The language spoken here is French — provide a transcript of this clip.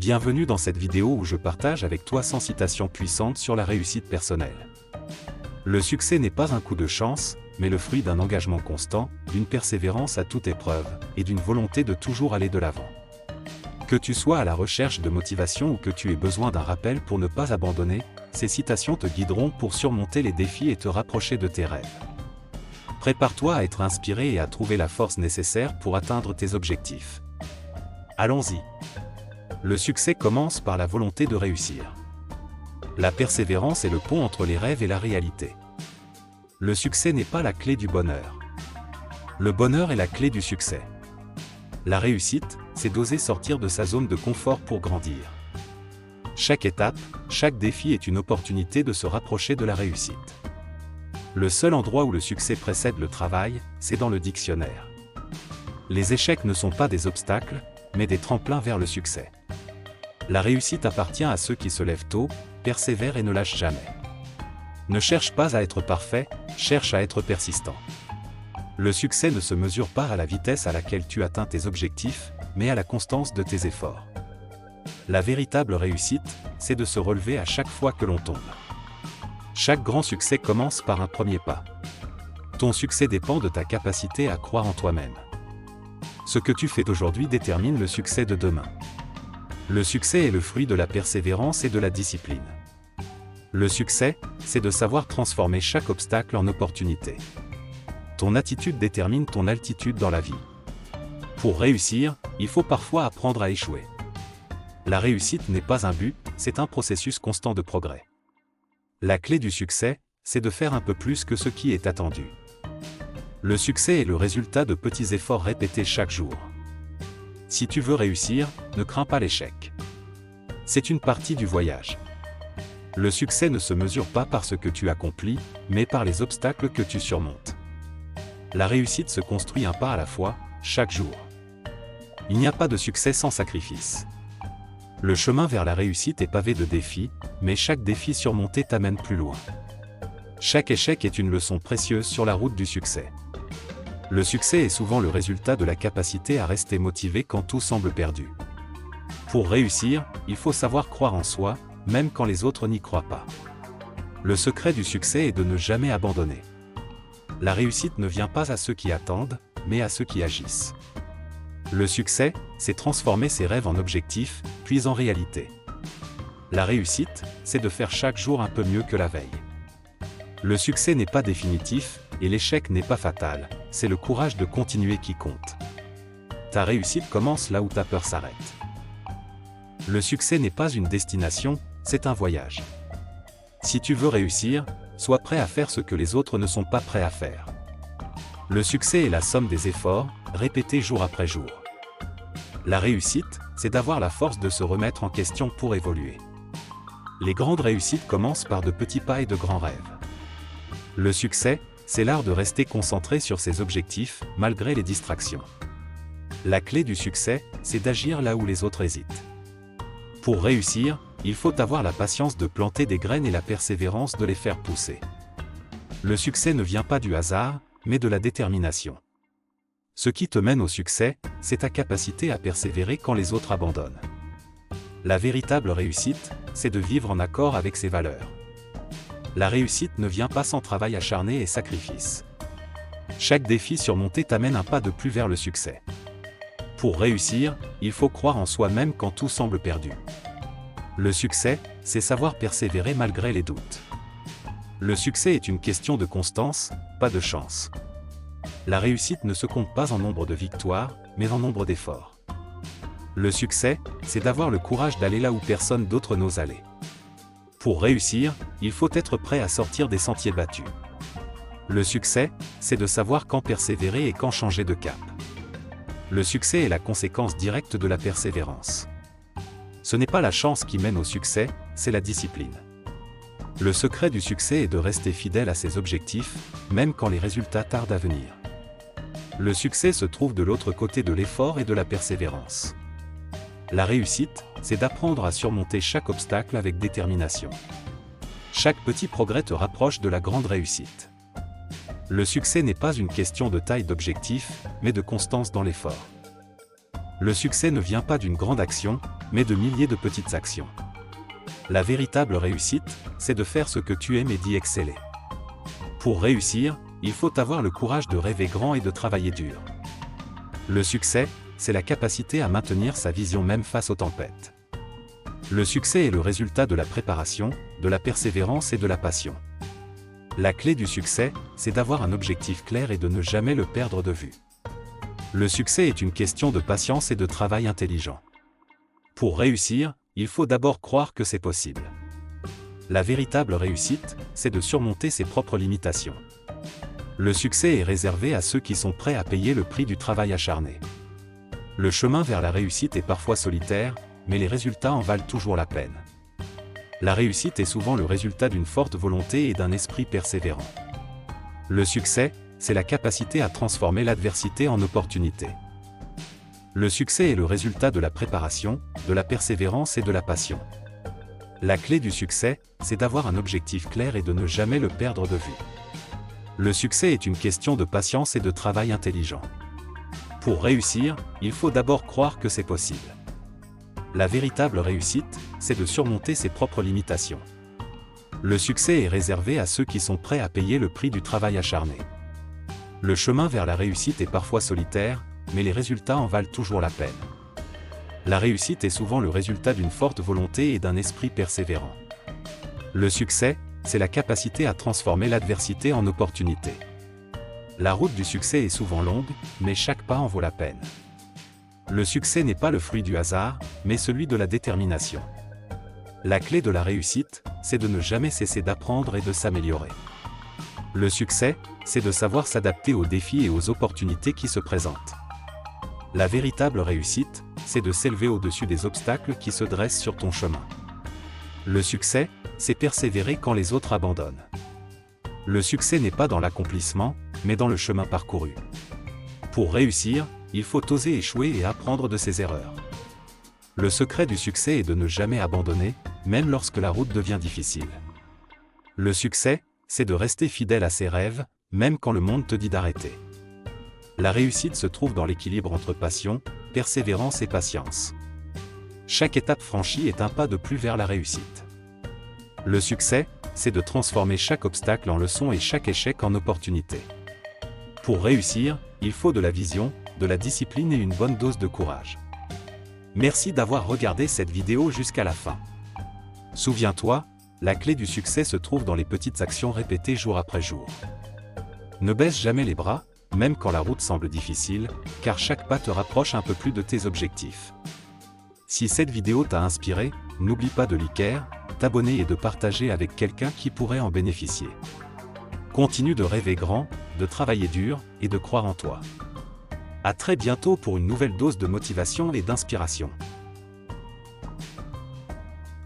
Bienvenue dans cette vidéo où je partage avec toi 100 citations puissantes sur la réussite personnelle. Le succès n'est pas un coup de chance, mais le fruit d'un engagement constant, d'une persévérance à toute épreuve, et d'une volonté de toujours aller de l'avant. Que tu sois à la recherche de motivation ou que tu aies besoin d'un rappel pour ne pas abandonner, ces citations te guideront pour surmonter les défis et te rapprocher de tes rêves. Prépare-toi à être inspiré et à trouver la force nécessaire pour atteindre tes objectifs. Allons-y. Le succès commence par la volonté de réussir. La persévérance est le pont entre les rêves et la réalité. Le succès n'est pas la clé du bonheur. Le bonheur est la clé du succès. La réussite, c'est d'oser sortir de sa zone de confort pour grandir. Chaque étape, chaque défi est une opportunité de se rapprocher de la réussite. Le seul endroit où le succès précède le travail, c'est dans le dictionnaire. Les échecs ne sont pas des obstacles, mais des tremplins vers le succès. La réussite appartient à ceux qui se lèvent tôt, persévèrent et ne lâchent jamais. Ne cherche pas à être parfait, cherche à être persistant. Le succès ne se mesure pas à la vitesse à laquelle tu atteins tes objectifs, mais à la constance de tes efforts. La véritable réussite, c'est de se relever à chaque fois que l'on tombe. Chaque grand succès commence par un premier pas. Ton succès dépend de ta capacité à croire en toi-même. Ce que tu fais aujourd'hui détermine le succès de demain. Le succès est le fruit de la persévérance et de la discipline. Le succès, c'est de savoir transformer chaque obstacle en opportunité. Ton attitude détermine ton altitude dans la vie. Pour réussir, il faut parfois apprendre à échouer. La réussite n'est pas un but, c'est un processus constant de progrès. La clé du succès, c'est de faire un peu plus que ce qui est attendu. Le succès est le résultat de petits efforts répétés chaque jour. Si tu veux réussir, ne crains pas l'échec. C'est une partie du voyage. Le succès ne se mesure pas par ce que tu accomplis, mais par les obstacles que tu surmontes. La réussite se construit un pas à la fois, chaque jour. Il n'y a pas de succès sans sacrifice. Le chemin vers la réussite est pavé de défis, mais chaque défi surmonté t'amène plus loin. Chaque échec est une leçon précieuse sur la route du succès. Le succès est souvent le résultat de la capacité à rester motivé quand tout semble perdu. Pour réussir, il faut savoir croire en soi, même quand les autres n'y croient pas. Le secret du succès est de ne jamais abandonner. La réussite ne vient pas à ceux qui attendent, mais à ceux qui agissent. Le succès, c'est transformer ses rêves en objectifs, puis en réalité. La réussite, c'est de faire chaque jour un peu mieux que la veille. Le succès n'est pas définitif, et l'échec n'est pas fatal, c'est le courage de continuer qui compte. Ta réussite commence là où ta peur s'arrête. Le succès n'est pas une destination, c'est un voyage. Si tu veux réussir, sois prêt à faire ce que les autres ne sont pas prêts à faire. Le succès est la somme des efforts, répétés jour après jour. La réussite, c'est d'avoir la force de se remettre en question pour évoluer. Les grandes réussites commencent par de petits pas et de grands rêves. Le succès, c'est l'art de rester concentré sur ses objectifs, malgré les distractions. La clé du succès, c'est d'agir là où les autres hésitent. Pour réussir, il faut avoir la patience de planter des graines et la persévérance de les faire pousser. Le succès ne vient pas du hasard, mais de la détermination. Ce qui te mène au succès, c'est ta capacité à persévérer quand les autres abandonnent. La véritable réussite, c'est de vivre en accord avec ses valeurs. La réussite ne vient pas sans travail acharné et sacrifice. Chaque défi surmonté t'amène un pas de plus vers le succès. Pour réussir, il faut croire en soi même quand tout semble perdu. Le succès, c'est savoir persévérer malgré les doutes. Le succès est une question de constance, pas de chance. La réussite ne se compte pas en nombre de victoires, mais en nombre d'efforts. Le succès, c'est d'avoir le courage d'aller là où personne d'autre n'ose aller. Pour réussir, il faut être prêt à sortir des sentiers battus. Le succès, c'est de savoir quand persévérer et quand changer de cap. Le succès est la conséquence directe de la persévérance. Ce n'est pas la chance qui mène au succès, c'est la discipline. Le secret du succès est de rester fidèle à ses objectifs, même quand les résultats tardent à venir. Le succès se trouve de l'autre côté de l'effort et de la persévérance. La réussite, c'est d'apprendre à surmonter chaque obstacle avec détermination. Chaque petit progrès te rapproche de la grande réussite. Le succès n'est pas une question de taille d'objectif, mais de constance dans l'effort. Le succès ne vient pas d'une grande action, mais de milliers de petites actions. La véritable réussite, c'est de faire ce que tu aimes et d'y exceller. Pour réussir, il faut avoir le courage de rêver grand et de travailler dur. Le succès, c'est la capacité à maintenir sa vision même face aux tempêtes. Le succès est le résultat de la préparation, de la persévérance et de la passion. La clé du succès, c'est d'avoir un objectif clair et de ne jamais le perdre de vue. Le succès est une question de patience et de travail intelligent. Pour réussir, il faut d'abord croire que c'est possible. La véritable réussite, c'est de surmonter ses propres limitations. Le succès est réservé à ceux qui sont prêts à payer le prix du travail acharné. Le chemin vers la réussite est parfois solitaire, mais les résultats en valent toujours la peine. La réussite est souvent le résultat d'une forte volonté et d'un esprit persévérant. Le succès, c'est la capacité à transformer l'adversité en opportunité. Le succès est le résultat de la préparation, de la persévérance et de la passion. La clé du succès, c'est d'avoir un objectif clair et de ne jamais le perdre de vue. Le succès est une question de patience et de travail intelligent. Pour réussir, il faut d'abord croire que c'est possible. La véritable réussite, c'est de surmonter ses propres limitations. Le succès est réservé à ceux qui sont prêts à payer le prix du travail acharné. Le chemin vers la réussite est parfois solitaire, mais les résultats en valent toujours la peine. La réussite est souvent le résultat d'une forte volonté et d'un esprit persévérant. Le succès, c'est la capacité à transformer l'adversité en opportunité. La route du succès est souvent longue, mais chaque pas en vaut la peine. Le succès n'est pas le fruit du hasard, mais celui de la détermination. La clé de la réussite, c'est de ne jamais cesser d'apprendre et de s'améliorer. Le succès, c'est de savoir s'adapter aux défis et aux opportunités qui se présentent. La véritable réussite, c'est de s'élever au-dessus des obstacles qui se dressent sur ton chemin. Le succès, c'est persévérer quand les autres abandonnent. Le succès n'est pas dans l'accomplissement, mais dans le chemin parcouru. Pour réussir, il faut oser échouer et apprendre de ses erreurs. Le secret du succès est de ne jamais abandonner, même lorsque la route devient difficile. Le succès, c'est de rester fidèle à ses rêves, même quand le monde te dit d'arrêter. La réussite se trouve dans l'équilibre entre passion, persévérance et patience. Chaque étape franchie est un pas de plus vers la réussite. Le succès, c'est de transformer chaque obstacle en leçon et chaque échec en opportunité. Pour réussir, il faut de la vision, de la discipline et une bonne dose de courage. Merci d'avoir regardé cette vidéo jusqu'à la fin. Souviens-toi, la clé du succès se trouve dans les petites actions répétées jour après jour. Ne baisse jamais les bras, même quand la route semble difficile, car chaque pas te rapproche un peu plus de tes objectifs. Si cette vidéo t'a inspiré, n'oublie pas de liker, t'abonner et de partager avec quelqu'un qui pourrait en bénéficier. Continue de rêver grand, de travailler dur et de croire en toi. À très bientôt pour une nouvelle dose de motivation et d'inspiration.